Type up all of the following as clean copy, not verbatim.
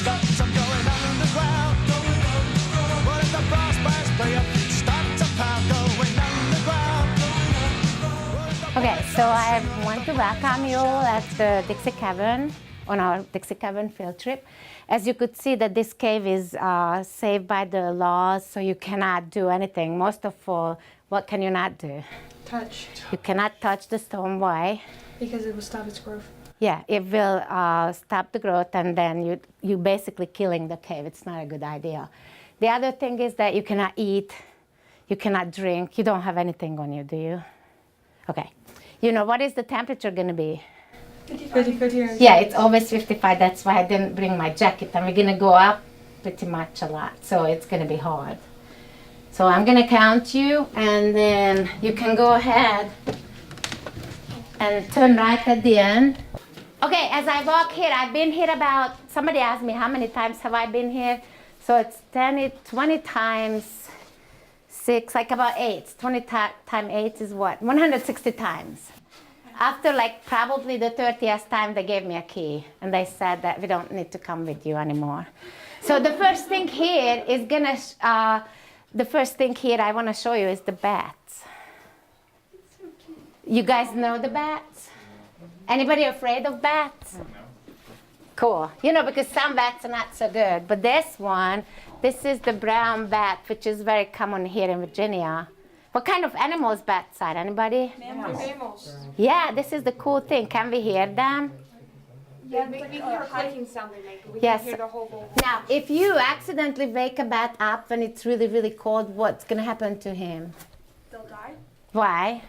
got some going underground. Well, if the brass bands play up, start to pound going underground. Okay, so I want to welcome you all at the Dixie Cavern, on our Dixie Cavern field trip. As you could see that this cave is saved by the laws, so you cannot do anything. Most of all, what can you not do? Touch. You cannot touch the stone. Why? Because it will stop its growth. Yeah, it will stop the growth, and then you basically killing the cave. It's not a good idea. The other thing is that you cannot eat, you cannot drink. You don't have anything on you, do you? Okay. You know, what is the temperature going to be? 50. Yeah, it's always 55. That's why I didn't bring my jacket. And we're going to go up pretty much a lot. So it's going to be hard. So I'm going to count you, and then you can go ahead and turn right at the end. Okay, as I walk here, I've been here about, somebody asked me how many times have I been here. So it's 20 times 6, like about 8. 20 times 8 is what? 160 times. After like probably the 30th time, they gave me a key, and they said that we don't need to come with you anymore. So the first thing here is I want to show you is the bats. You guys know the bats? Anybody afraid of bats? No. Cool. You know, because some bats are not so good, but this is the brown bat, which is very common here in Virginia. What kind of animals bats are? Anybody? Mammals. Yeah, this is the cool thing. Can we hear them? Yeah, we can hear a clicking sound they make. We Yes. can hear the whole Now, if you accidentally wake a bat up when it's really, really cold, what's going to happen to him? They'll die. Why?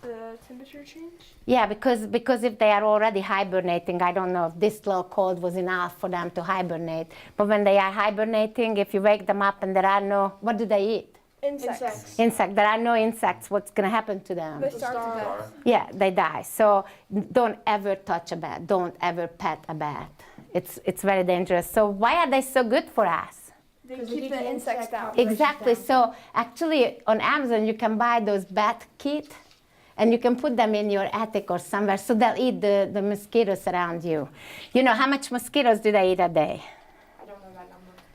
The temperature change. Yeah, because if they are already hibernating, I don't know if this low cold was enough for them to hibernate. But when they are hibernating, if you wake them up and there are no, what do they eat? Insects. Insects. There are no insects. What's going to happen to them? They starve to death. Yeah, they die. So don't ever touch a bat. Don't ever pet a bat. It's very dangerous. So why are they so good for us? They keep the insects down. Exactly. So actually on Amazon you can buy those bat kit, and you can put them in your attic or somewhere, so they'll eat the mosquitoes around you. You know, how much mosquitoes do they eat a day? I don't know that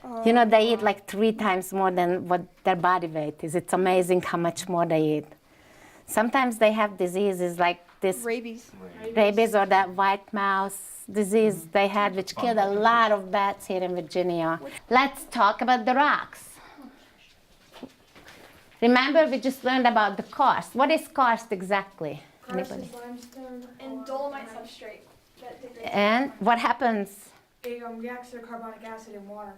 number. You know, they eat like 3 times more than what their body weight is. It's amazing how much more they eat. Sometimes they have diseases like this Rabies. or that white mouse disease they had, which killed a lot of bats here in Virginia. Let's talk about the rocks. Remember, we just learned about the karst. What is karst exactly? Anybody? Limestone and Dolomite substrate. And what happens? It reacts to carbonic acid in water.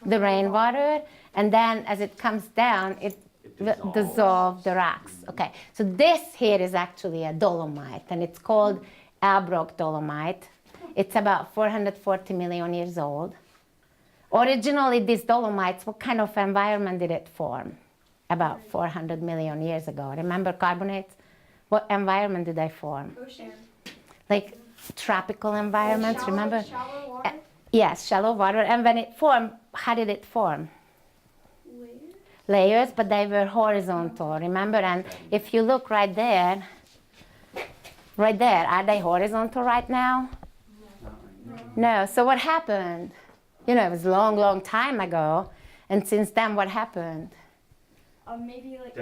The rainwater, and then as it comes down, it will dissolve the rocks. Okay, so this here is actually a dolomite, and it's called Albrook dolomite. It's about 440 million years old. Originally, these dolomites, what kind of environment did it form? About 400 million years ago. Remember carbonates? What environment did they form? Ocean. Like tropical environments, remember? Shallow water. Yes, shallow water. And when it formed, how did it form? Layers, but they were horizontal, remember? And if you look right there, are they horizontal right now? No. So what happened? You know, it was a long, long time ago. And since then, what happened? Maybe like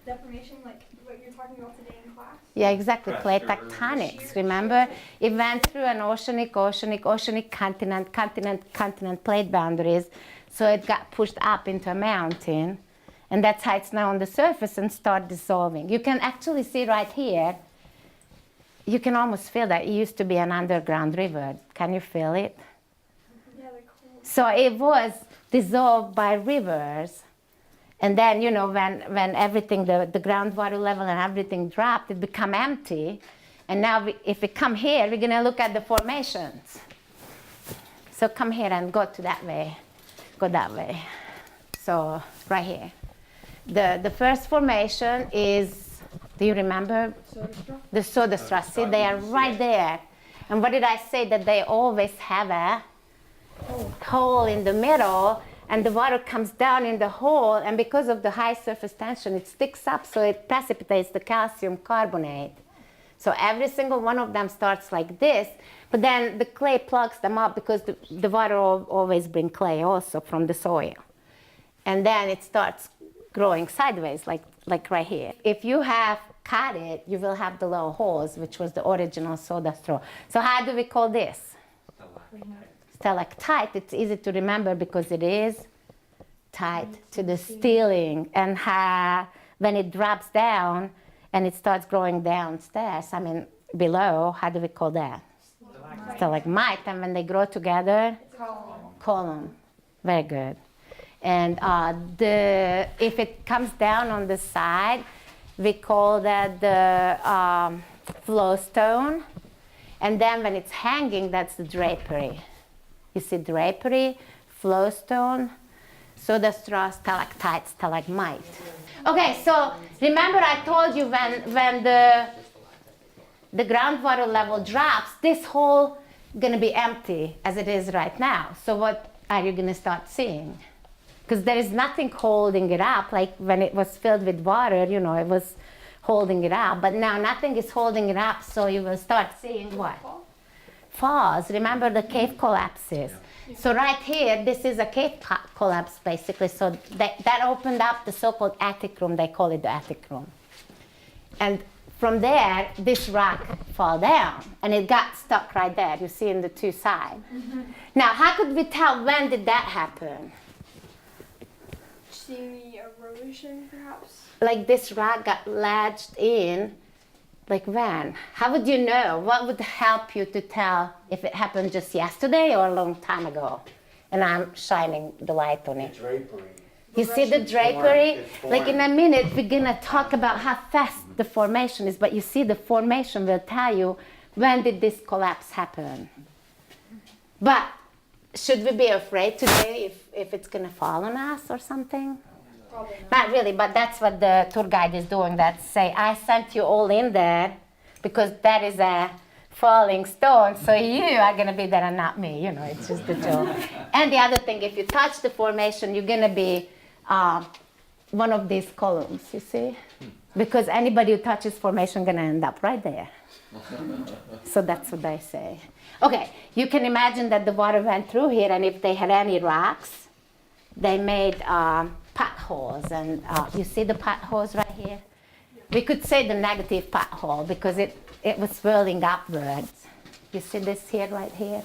deformation, like what you're talking about today in class. Yeah, exactly. Plate tectonics, remember? It went through an oceanic, continent, plate boundaries. So it got pushed up into a mountain. And that's how it's now on the surface and start dissolving. You can actually see right here, you can almost feel that it used to be an underground river. Can you feel it? Yeah, they're cool. So it was dissolved by rivers. And then, you know, when everything, the groundwater level and everything dropped, it became empty. And now if we come here, we're going to look at the formations. So come here and go to that way. Go that way. So right here. The first formation is, do you remember? The soda straw. See, they are right there. And what did I say? That they always have a hole in the middle, and the water comes down in the hole, and because of the high surface tension, it sticks up, so it precipitates the calcium carbonate. So every single one of them starts like this, but then the clay plugs them up because the water always brings clay also from the soil. And then it starts growing sideways, like right here. If you have cut it, you will have the little holes, which was the original soda straw. So how do we call this? Stalactite. It's easy to remember because it is tied to the ceiling. And when it drops down and it starts growing downstairs, I mean below, how do we call that? Stalagmite. And when they grow together? Column. Very good. And if it comes down on the side, we call that the flow stone. And then when it's hanging, that's the drapery. You see drapery, flow stone, soda straw, stalactite, stalagmite. Okay, so remember I told you when the groundwater level drops, this hole gonna be empty as it is right now. So what are you gonna start seeing? Because there is nothing holding it up, like when it was filled with water, you know, it was holding it up, but now nothing is holding it up, so you will start seeing what? Falls. Remember the cave collapses. So right here, this is a cave collapse, basically. So that opened up the so-called attic room. They call it the attic room. And from there, this rock fell down, and it got stuck right there. You see in the two sides. Mm-hmm. Now, how could we tell when did that happen? Seeing the erosion, perhaps? Like this rock got latched in, like when? How would you know? What would help you to tell if it happened just yesterday or a long time ago? And I'm shining the light on it. The drapery. You see the drapery? Like in a minute, we're gonna talk about how fast the formation is, but you see the formation will tell you when did this collapse happen. But should we be afraid today if it's gonna fall on us or something? Not really, but that's what the tour guide is doing. That say, I sent you all in there because that is a falling stone, so you are gonna be there and not me. You know, it's just a joke. And the other thing, if you touch the formation, you're gonna be one of these columns. You see, because anybody who touches formation gonna end up right there. So that's what they say. Okay, you can imagine that the water went through here, and if they had any rocks, they made potholes, and you see the potholes right here? We could say the negative pothole because it was swirling upwards. You see this here, right here?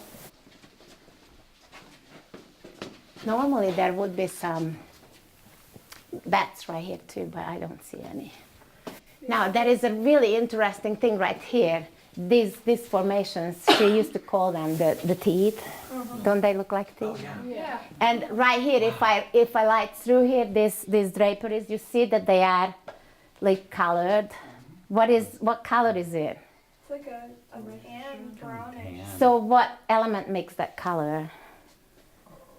Normally there would be some bats right here too, but I don't see any. Now there is a really interesting thing right here. These formations, she used to call them the teeth. Don't they look like teeth? Oh, yeah. And right here, if I light through here, these draperies, you see that they are like colored. What color is it? It's like a tan, brownish. So what element makes that color?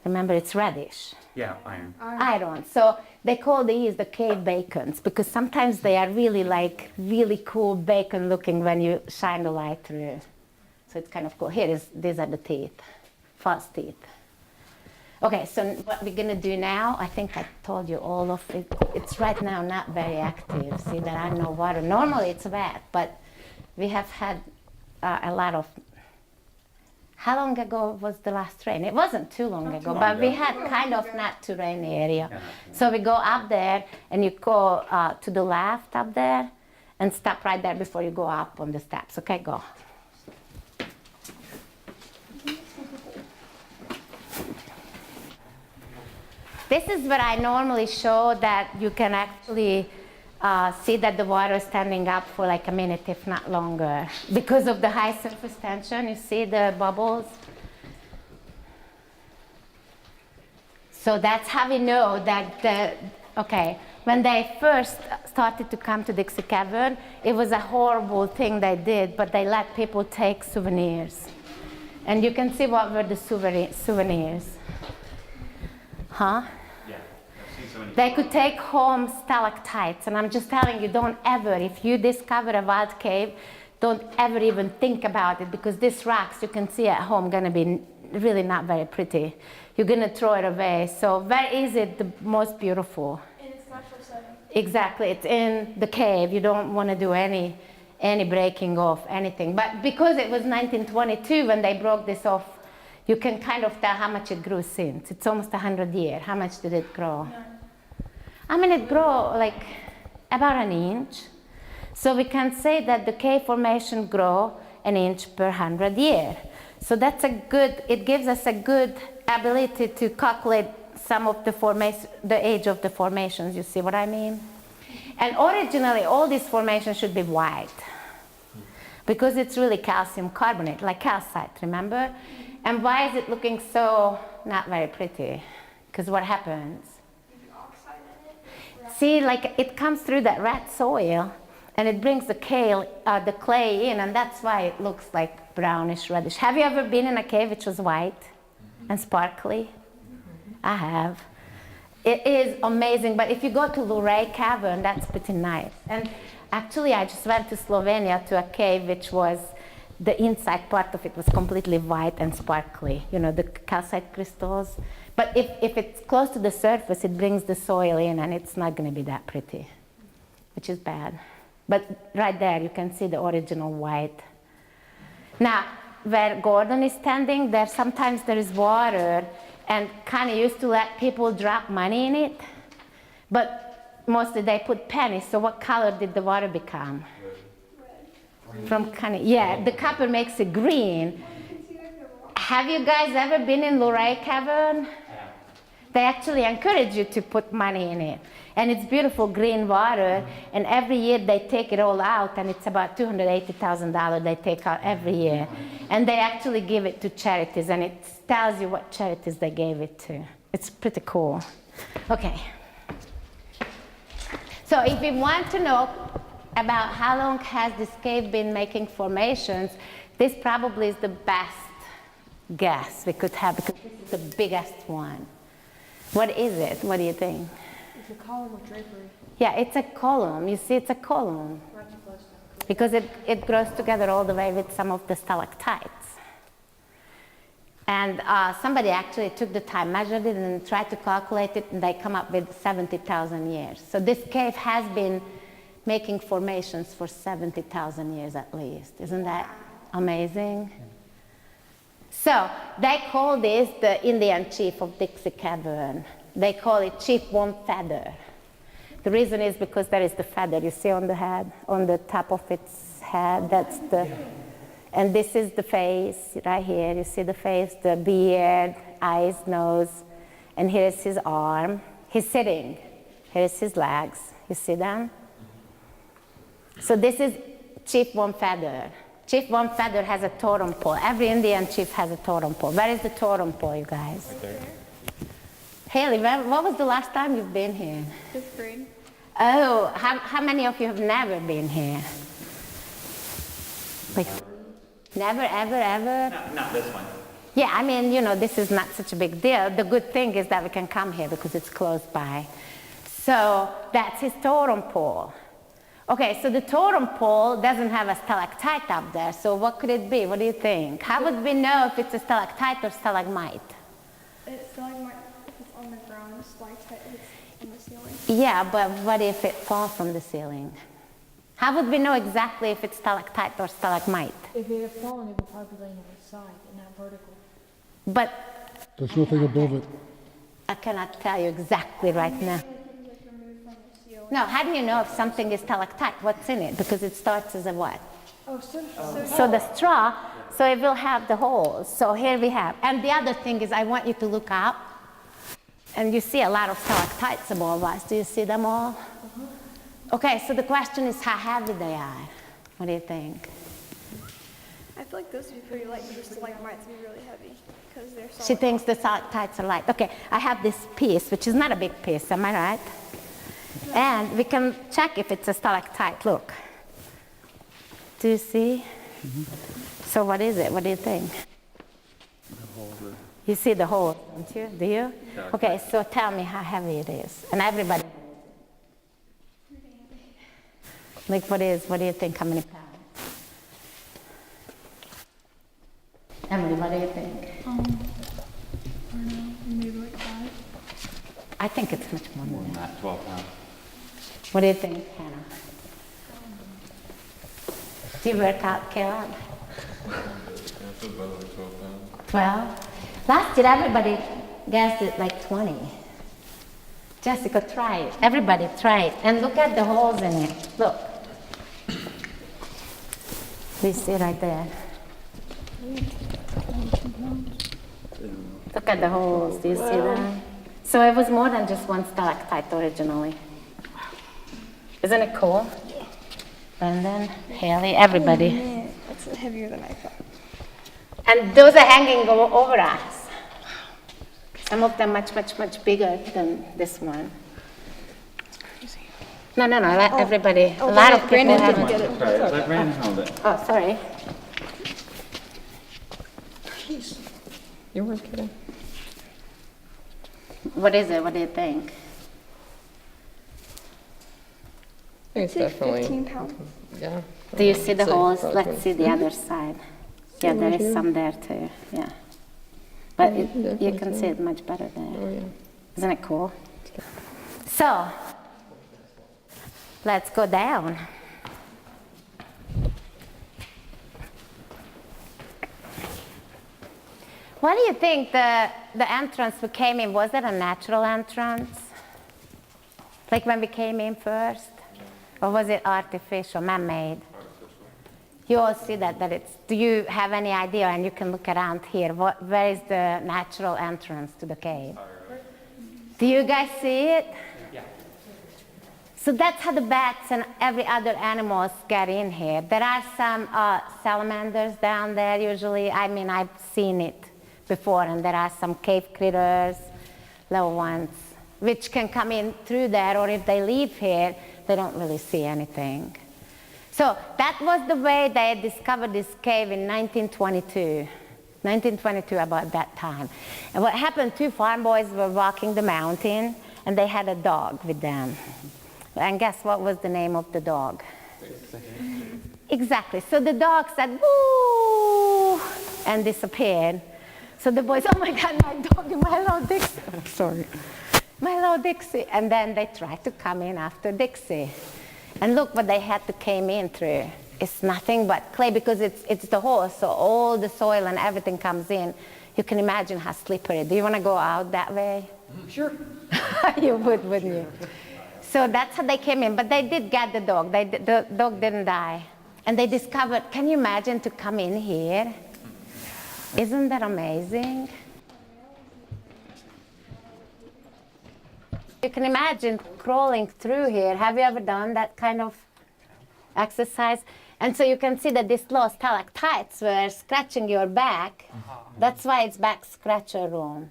Remember, it's reddish. Yeah, iron. Iron. So they call these the cave bacons because sometimes they are really cool bacon looking when you shine the light through. So it's kind of cool. These are the teeth, false teeth. Okay, so what we're gonna do now, I think I told you all of it. It's right now not very active. See, there are no water. Normally it's wet, but we have had a lot of. How long ago was the last rain? It wasn't too long ago, but we had kind of not too rainy area. So we go up there, and you go to the left up there, and stop right there before you go up on the steps. Okay, go. This is where I normally show that you can actually see that the water is standing up for like a minute, if not longer. Because of the high surface tension, you see the bubbles? So that's how we know that when they first started to come to Dixie Cavern, it was a horrible thing they did, but they let people take souvenirs. And you can see what were the souvenirs. Huh? They could take home stalactites, and I'm just telling you, don't ever, if you discover a wild cave, don't ever even think about it, because these rocks you can see at home gonna be really not very pretty. You're gonna throw it away. So where is it the most beautiful? In its natural setting. Exactly, it's in the cave. You don't wanna do any any breaking off, anything. But because it was 1922 when they broke this off, you can kind of tell how much it grew since. It's almost 100 years. How much did it grow? I mean, it grew like about an inch. So we can say that the cave formation grow an inch per 100 years. So that's a good, it gives us a good ability to calculate some of the formation, the age of the formations, you see what I mean? And originally, all these formations should be white because it's really calcium carbonate, like calcite, remember? And why is it looking so not very pretty? Because what happens? See, like it comes through that red soil and it brings the clay in, and that's why it looks like brownish, reddish. Have you ever been in a cave which was white and sparkly? I have. It is amazing, but if you go to Luray Cavern, that's pretty nice. And actually, I just went to Slovenia to a cave which was, the inside part of it was completely white and sparkly, you know, the calcite crystals. But if it's close to the surface, it brings the soil in and it's not going to be that pretty, which is bad. But right there, you can see the original white. Now, where Gordon is standing, sometimes there is water, and kind of used to let people drop money in it. But mostly they put pennies, so what color did the water become? Red. From kind of, yeah, the copper makes it green. Have you guys ever been in Luray Cavern? They actually encourage you to put money in it. And it's beautiful green water, and every year they take it all out, and it's about $280,000 they take out every year. And they actually give it to charities, and it tells you what charities they gave it to. It's pretty cool. Okay. So if we want to know about how long has this cave been making formations, this probably is the best guess we could have, because this is the biggest one. What is it? What do you think? It's a column of drapery. Yeah, it's a column. You see, it's a column. Because it grows together all the way with some of the stalactites. And somebody actually took the time, measured it, and tried to calculate it, and they come up with 70,000 years. So this cave has been making formations for 70,000 years at least. Isn't that amazing? So they call this the Indian chief of Dixie Cavern. They call it Chief One Feather. The reason is because there is the feather you see on the head, on the top of its head. That's the, and this is the face right here. You see the face, the beard, eyes, nose, and here is his arm. He's sitting. Here is his legs. You see them? So this is Chief One Feather. Chief One Feather has a totem pole. Every Indian chief has a totem pole. Where is the totem pole, you guys? Right there. Haley, what was the last time you've been here? 5th grade. Oh, how many of you have never been here? Like, never, ever, ever? No, not this one. Yeah, I mean, you know, this is not such a big deal. The good thing is that we can come here because it's close by. So that's his totem pole. Okay, so the totem pole doesn't have a stalactite up there, so what could it be? What do you think? How would we know if it's a stalactite or stalagmite? It's stalagmite if it's on the ground, stalactite if it's on the ceiling. Yeah, but what if it falls from the ceiling? How would we know exactly if it's stalactite or stalagmite? If it had fallen, it would probably be laying on its side and not vertical. But There's nothing above it. I cannot tell you exactly right now. No, how do you know if something is stalactite? What's in it? Because it starts as a what? Oh, so So the straw, so it will have the holes. So here we have. And the other thing is I want you to look up. And you see a lot of stalactites above us. Do you see them all? Okay, so the question is how heavy they are. What do you think? I feel like those would be pretty light, but the stalagmites would be really heavy because they're solid. She thinks the stalactites are light. Okay, I have this piece, which is not a big piece, am I right? And we can check if it's a stalactite. Look. Do you see? So what is it? What do you think? You see the hole, don't you? Do you? Okay, so tell me how heavy it is. And everybody. Like what do you think? How many pounds? Emily, what do you think? I don't know, maybe like 5. I think it's much more More than than that. that, 12 pounds. What do you think, Hannah? Do you work out, Caleb? It's about like 12 pounds. 12? Last year, everybody guessed it like 20. Jessica, try it. Everybody try it. And look at the holes in it. Look. You see right there. Look at the holes. Do you see that? So it was more than just one stalactite originally. Isn't it cool? Brendan, Haley, everybody. Man, that's heavier than I thought. And those are hanging over us. Some of them much, much, much bigger than this one. No, everybody. A lot of people Brandon have didn't get it. Sorry, let Brandon hold it. Oh, sorry. You weren't kidding. What is it? What do you think? I think it's It's like definitely, 15 pounds. yeah. Do you see the I'd say holes? probably Let's see the other side. Yeah, there is some there too. Yeah. But Yeah, you definitely can so. see it much better there. Oh, yeah. Isn't it cool? So, let's go down. What do you think the entrance we came in, was that a natural entrance? Like when we came in first? Or was it artificial, man-made? You all see that it's, do you have any idea, and you can look around here, where is the natural entrance to the cave? Do you guys see it? Yeah. So that's how the bats and every other animals get in here. There are some salamanders down there usually. I mean, I've seen it before, and there are some cave critters, little ones, which can come in through there, or if they leave here, they don't really see anything. So that was the way they discovered this cave in 1922. 1922, about that time. And what happened, two farm boys were walking the mountain, and they had a dog with them. And guess what was the name of the dog? Exactly. So the dog said, "Woo!" and disappeared. So the boys, "Oh my God, my dog, my little Dixie." Sorry. My little Dixie. And then they tried to come in after Dixie. And look what they had to came in through. It's nothing but clay, because it's the hole, so all the soil and everything comes in. You can imagine how slippery. Do you want to go out that way? Sure. You would, wouldn't you? So that's how they came in. But they did get the dog. The dog didn't die. And they discovered, can you imagine to come in here? Isn't that amazing? You can imagine crawling through here. Have you ever done that kind of exercise? And so you can see that these little stalactites were scratching your back. That's why it's back scratcher room.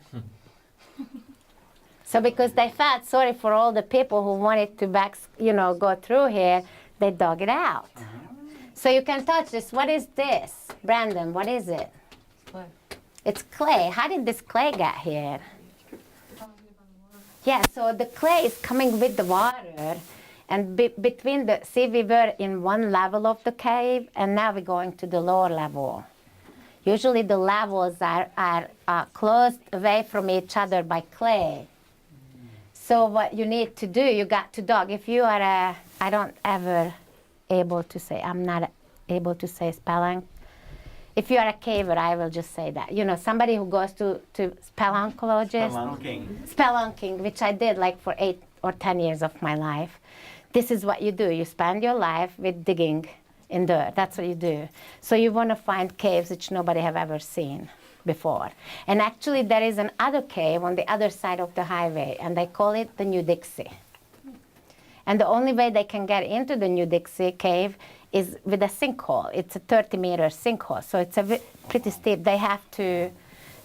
So because they felt sorry for all the people who wanted to go through here, they dug it out. So you can touch this. What is this? Brandon, what is it? Clay. It's clay. How did this clay get here? Yeah, so the clay is coming with the water, and between see, we were in one level of the cave, and now we're going to the lower level. Usually the levels are closed away from each other by clay. So what you need to do, you got to dug. If you are I'm not able to say spelling. If you are a caver, I will just say that. You know, somebody who goes to spelunkologist. Spelunking, which I did like for 8 or 10 years of my life. This is what you do. You spend your life with digging in dirt. That's what you do. So you want to find caves which nobody have ever seen before. And actually there is another cave on the other side of the highway, and they call it the New Dixie. And the only way they can get into the New Dixie cave is with a sinkhole. It's a 30-meter sinkhole, so it's pretty steep. They have to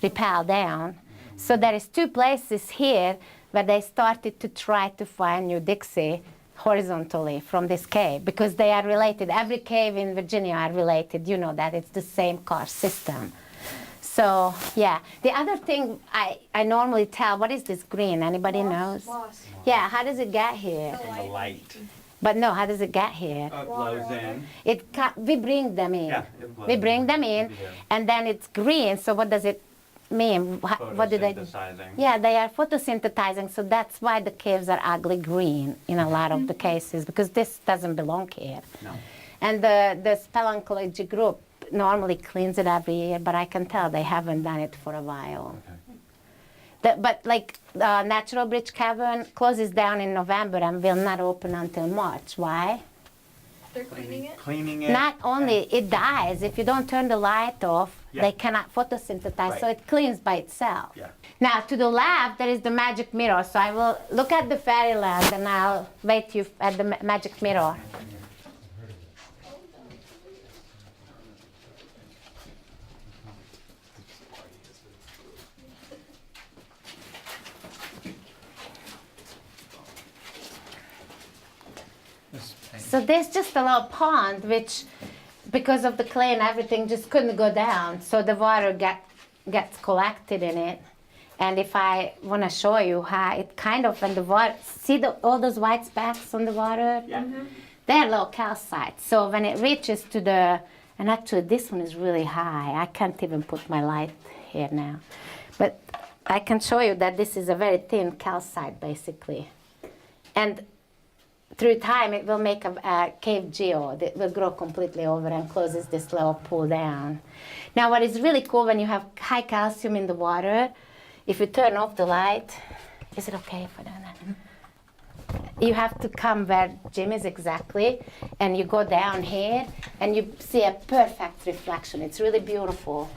rappel down. So there is 2 places here where they started to try to find New Dixie horizontally from this cave, because they are related. Every cave in Virginia are related. You know that it's the same karst system. So yeah, the other thing I normally tell, what is this green? Anybody knows? Moss. Yeah, how does it get here? And the light. But no, how does it get here? It blows in. We bring them in. Yeah, it blows We bring them in, Yeah. and then it's green. So what does it mean? What do they do? Photosynthesizing. Yeah, they are photosynthesizing. So that's why the caves are ugly green in a lot of the cases, because this doesn't belong here. No. And the speleology group normally cleans it every year, but I can tell they haven't done it for a while. But like the Natural Bridge Cavern closes down in November and will not open until March. Why? They're cleaning it? Cleaning it. Not only it dies, if you don't turn the light off, Yeah. they cannot photosynthesize, so Right. it cleans by itself. Yeah. Now, to the left, there is the magic mirror. So I will look at the fairyland and I'll wait you at the magic mirror. So there's just a little pond, which, because of the clay and everything, just couldn't go down. So the water gets collected in it. And if I want to show you how it kind of, when the water, see all those white specks on the water? Yeah. They're low calcite. So when it reaches to the, and actually this one is really high. I can't even put my light here now. But I can show you that this is a very thin calcite, basically. And through time, it will make a cave geode. It will grow completely over and closes this little pool down. Now, what is really cool when you have high calcium in the water, if you turn off the light, is it okay if I do that? You have to come where Jim is exactly, and you go down here, and you see a perfect reflection. It's really beautiful.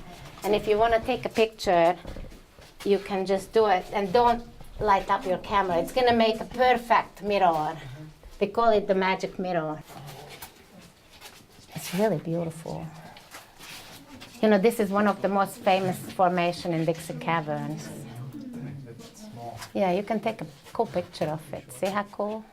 And if you want to take a picture, you can just do it, and don't light up your camera. It's going to make a perfect mirror. They call it the magic mirror. It's really beautiful. You know, this is one of the most famous formations in Dixie Caverns. Yeah, you can take a cool picture of it. See how cool?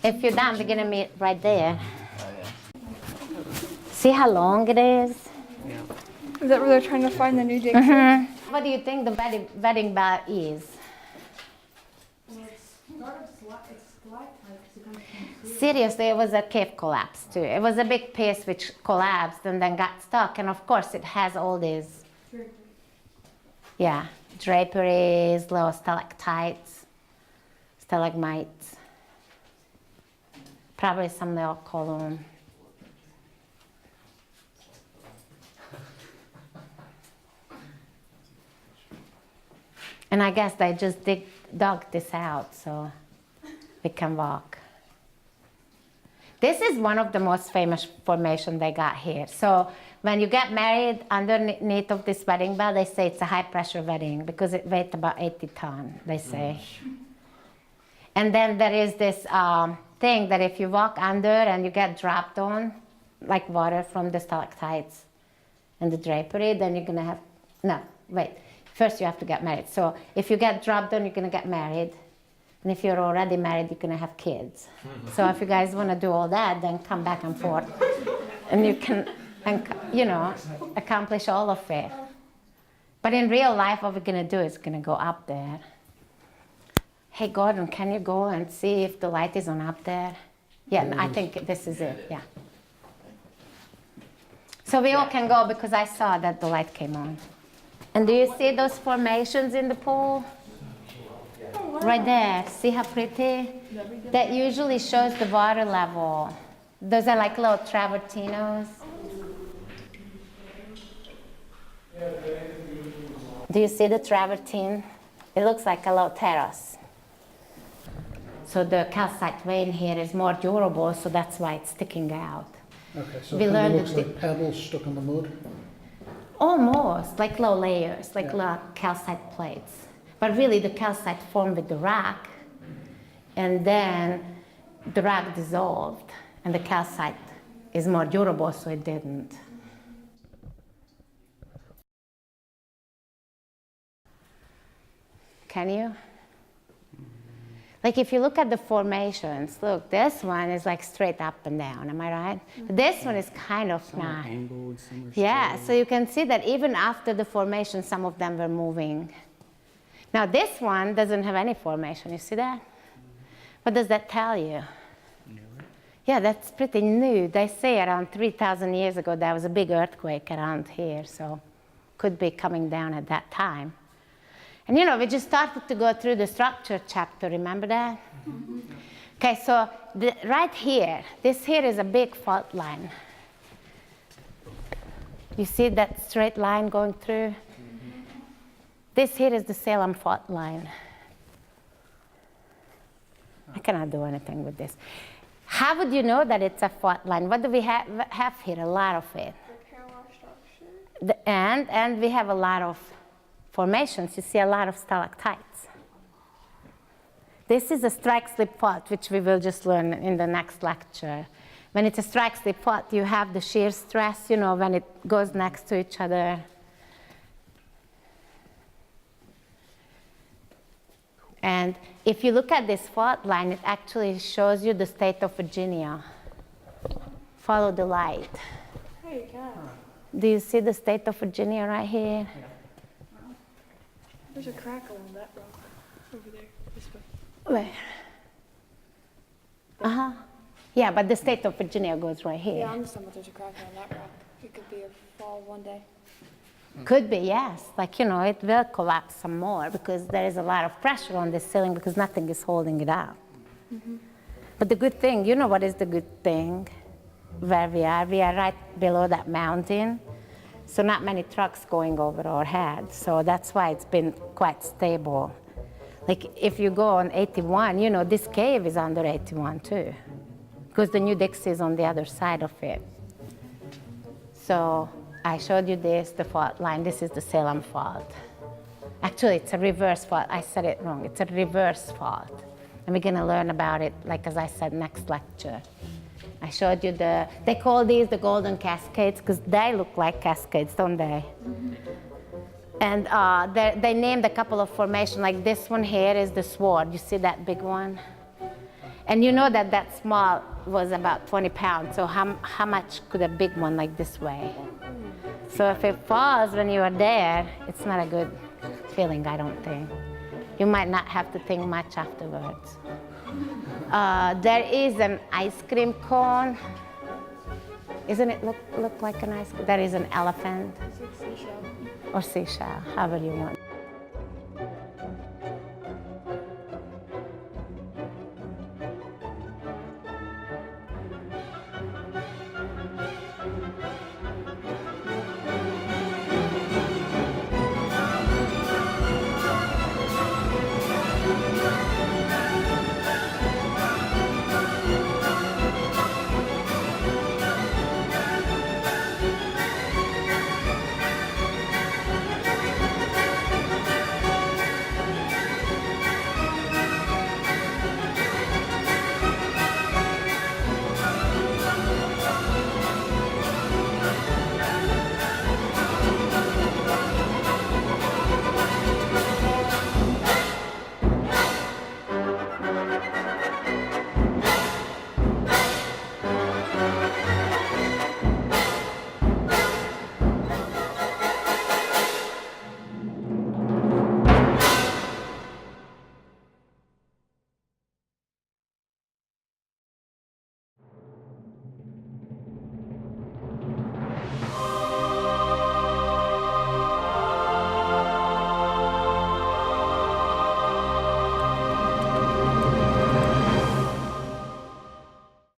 If you're done, we're gonna meet right there. See how long it is? Is that where they're trying to find the new Dixie? What do you think the wedding bell is? Seriously, it was a cave collapse too. It was a big piece which collapsed and then got stuck. And of course, it has all these, yeah, draperies, little stalactites, stalagmites. Probably some little column. And I guess they just dug this out so we can walk. This is one of the most famous formations they got here. So when you get married underneath of this wedding bell, they say it's a high pressure wedding because it weighs about 80 tons, they say. And then there is this thing that if you walk under and you get dropped on, like water from the stalactites and the drapery, then you're gonna have, no, wait. First you have to get married. So if you get dropped on, you're gonna get married. And if you're already married, you're gonna have kids. So if you guys wanna do all that, then come back and forth. And you can, you know, accomplish all of it. But in real life, what we're gonna do is gonna go up there. Hey, Gordon, can you go and see if the light is on up there? Yeah, I think this is it, yeah. So we all can go because I saw that the light came on. And do you see those formations in the pool? Right there, see how pretty? That usually shows the water level. Those are like little travertinos. Do you see the travertine? It looks like a little terrace. So the calcite vein here is more durable, so that's why it's sticking out. Okay, so We it kind learned of looks that like pebbles stuck in the mud. Almost, like low layers, like Yeah. little calcite plates. But really the calcite formed with the rock, and then the rock dissolved, and the calcite is more durable, so it didn't. Can you? Like if you look at the formations, look, this one is like straight up and down, am I right? This one is kind of not. Angled, some are Yeah, straight. so you can see that even after the formation, some of them were moving. Now this one doesn't have any formation, you see that? What does that tell you? Yeah, that's pretty new. They say around 3,000 years ago there was a big earthquake around here, so could be coming down at that time. And you know, we just started to go through the structure chapter, remember that? Mm-hmm. Okay, so right here, this here is a big fault line. You see that straight line going through? Mm-hmm. This here is the Salem fault line. I cannot do anything with this. How would you know that it's a fault line? What do we have here? A lot of it. The parallel structure. And we have a lot of formations. You see a lot of stalactites. This is a strike-slip fault, which we will just learn in the next lecture. When it's a strike-slip fault, you have the shear stress, you know, when it goes next to each other. And if you look at this fault line, it actually shows you the state of Virginia. Follow the light. Hey, God. Do you see the state of Virginia right here? There's a crack along that rock over there. This way. Where? Uh-huh. Yeah, but the state of Virginia goes right here. Yeah, I understand, but there's a crack on that rock. It could be a fall one day. Could be, yes. Like, you know, it will collapse some more because there is a lot of pressure on this ceiling because nothing is holding it up. Mm-hmm. But the good thing, you know what is the good thing where we are? We are right below that mountain. So not many trucks going over our head. So that's why it's been quite stable. Like if you go on 81, you know, this cave is under 81 too. Because the new Dixie is on the other side of it. So I showed you this, the fault line. This is the Salem fault. Actually, it's a reverse fault. I said it wrong. It's a reverse fault. And we're going to learn about it, like as I said, next lecture. I showed you they call these the golden cascades because they look like cascades, don't they? Mm-hmm. And they named a couple of formations, like this one here is the sword. You see that big one? And you know that that small was about 20 pounds, so how much could a big one like this weigh? So if it falls when you are there, it's not a good feeling, I don't think. You might not have to think much afterwards. There is an ice cream cone. Isn't it look like an ice cream? There is an elephant. It's like seashell. Or seashell, however you want.